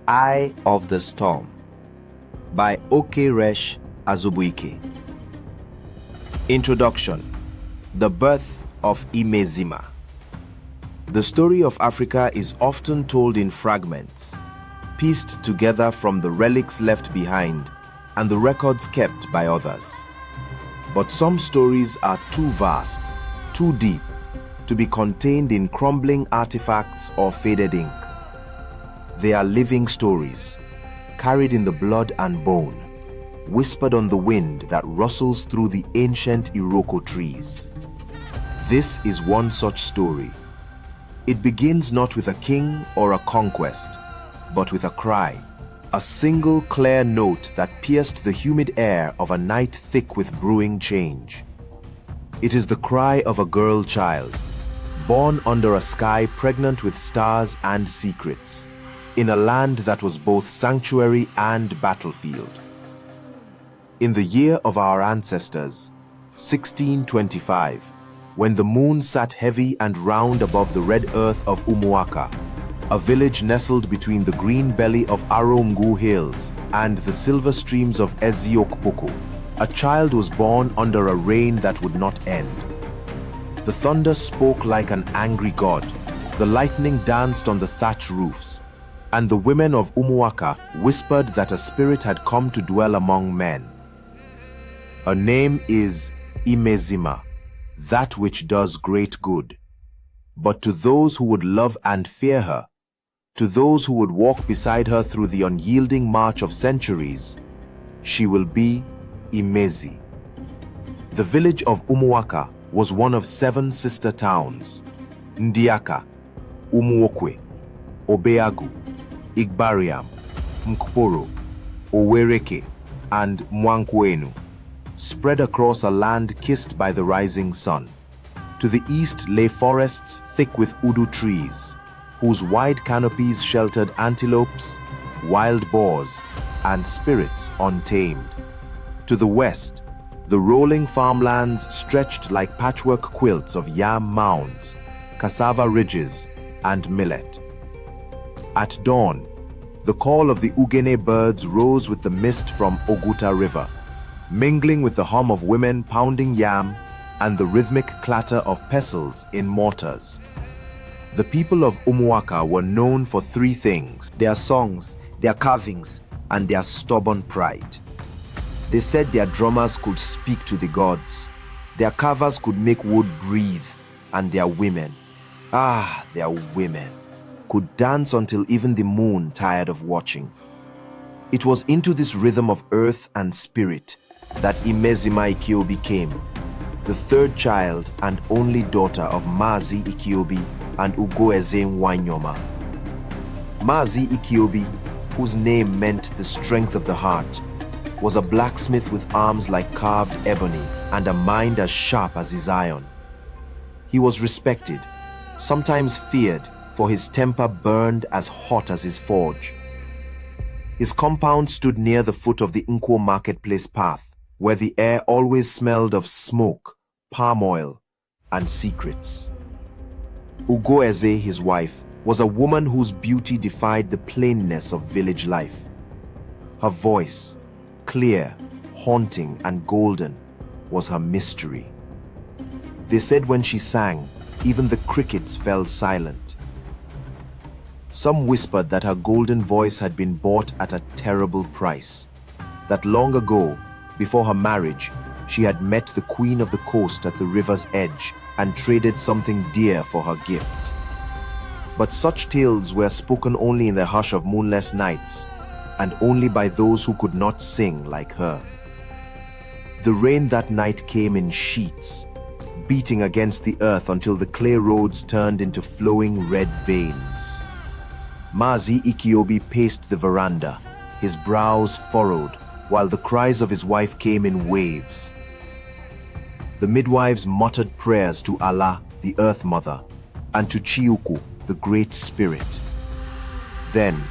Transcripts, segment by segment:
Eye of the Storm by Okeresh Azubuike. Introduction. The Birth of Imezimma. The story of Africa is often told in fragments, pieced together from the relics left behind and the records kept by others. But some stories are too vast, too deep, to be contained in crumbling artifacts or faded ink. They are living stories, carried in the blood and bone, whispered on the wind that rustles through the ancient Iroko trees. This is one such story. It begins not with a king or a conquest, but with a cry, a single clear note that pierced the humid air of a night thick with brewing change. It is the cry of a girl child, born under a sky pregnant with stars and secrets, in a land that was both sanctuary and battlefield. In the year of our ancestors, 1625, when the moon sat heavy and round above the red earth of Umuaka, a village nestled between the green belly of Aro-Ngwu hills and the silver streams of Eziokpoko, a child was born under a reign that would not end. The thunder spoke like an angry god, the lightning danced on the thatch roofs, and the women of Umuaka whispered that a spirit had come to dwell among men. Her name is Imezimma, that which does great good. But to those who would love and fear her, to those who would walk beside her through the unyielding march of centuries, she will be Imezi. The village of Umuaka was one of 7 sister towns: Ndiaka, Umuokwe, Obeagu, Igbariam, Mkporo, Owereke, and Mwankwenu, spread across a land kissed by the rising sun. To the east lay forests thick with udu trees, whose wide canopies sheltered antelopes, wild boars, and spirits untamed. To the west, the rolling farmlands stretched like patchwork quilts of yam mounds, cassava ridges, and millet. At dawn, the call of the Ugene birds rose with the mist from Oguta River, mingling with the hum of women pounding yam and the rhythmic clatter of pestles in mortars. The people of Umuaka were known for 3 things: their songs, their carvings, and their stubborn pride. They said their drummers could speak to the gods, their carvers could make wood breathe, and their women, their women, could dance until even the moon tired of watching. It was into this rhythm of earth and spirit that Imezimma Ikeobi came, the 3rd child and only daughter of Mazi Ikeobi and Ugoeze Nwanyoma. Mazi Ikeobi, whose name meant the strength of the heart, was a blacksmith with arms like carved ebony and a mind as sharp as his iron. He was respected, sometimes feared, for his temper burned as hot as his forge. His compound stood near the foot of the Nkwo marketplace path, where the air always smelled of smoke, palm oil, and secrets. Ugoeze, his wife, was a woman whose beauty defied the plainness of village life. Her voice, clear, haunting, and golden, was her mystery. They said when she sang, even the crickets fell silent. Some whispered that her golden voice had been bought at a terrible price, that long ago, before her marriage, she had met the queen of the coast at the river's edge and traded something dear for her gift. But such tales were spoken only in the hush of moonless nights, and only by those who could not sing like her. The rain that night came in sheets, beating against the earth until the clay roads turned into flowing red veins. Mazi Ikeobi paced the veranda, his brows furrowed, while the cries of his wife came in waves. The midwives muttered prayers to Allah, the Earth Mother, and to Chiuku, the Great Spirit. Then,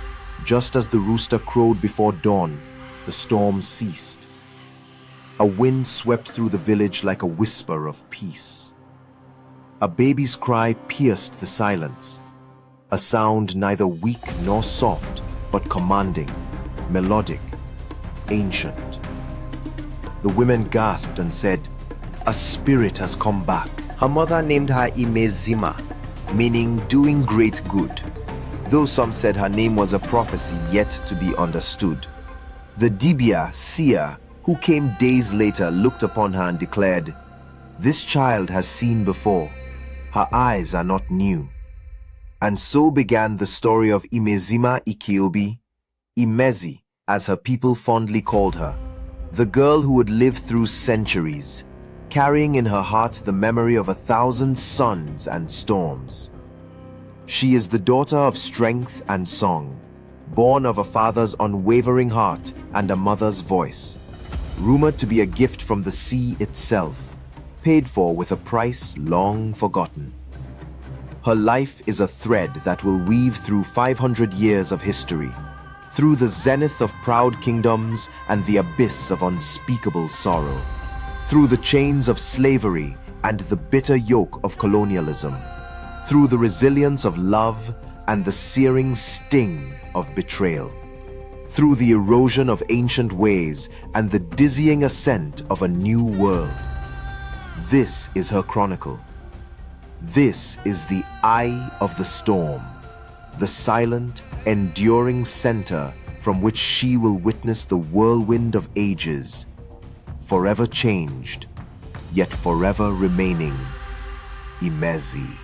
just as the rooster crowed before dawn, the storm ceased. A wind swept through the village like a whisper of peace. A baby's cry pierced the silence, a sound neither weak nor soft, but commanding, melodic, ancient. The women gasped and said, "A spirit has come back." Her mother named her Imezimma, meaning doing great good, though some said her name was a prophecy yet to be understood. The Dibia, seer, who came days later, looked upon her and declared, "This child has seen before. Her eyes are not new." And so began the story of Imezimma Ikeobi, Imezi, as her people fondly called her, the girl who would live through centuries, carrying in her heart the memory of 1,000 suns and storms. She is the daughter of strength and song, born of a father's unwavering heart and a mother's voice, rumored to be a gift from the sea itself, paid for with a price long forgotten. Her life is a thread that will weave through 500 years of history, through the zenith of proud kingdoms and the abyss of unspeakable sorrow, through the chains of slavery and the bitter yoke of colonialism, through the resilience of love and the searing sting of betrayal, through the erosion of ancient ways and the dizzying ascent of a new world. This is her chronicle. This is the eye of the storm, the silent, enduring center from which she will witness the whirlwind of ages, forever changed, yet forever remaining Imezi.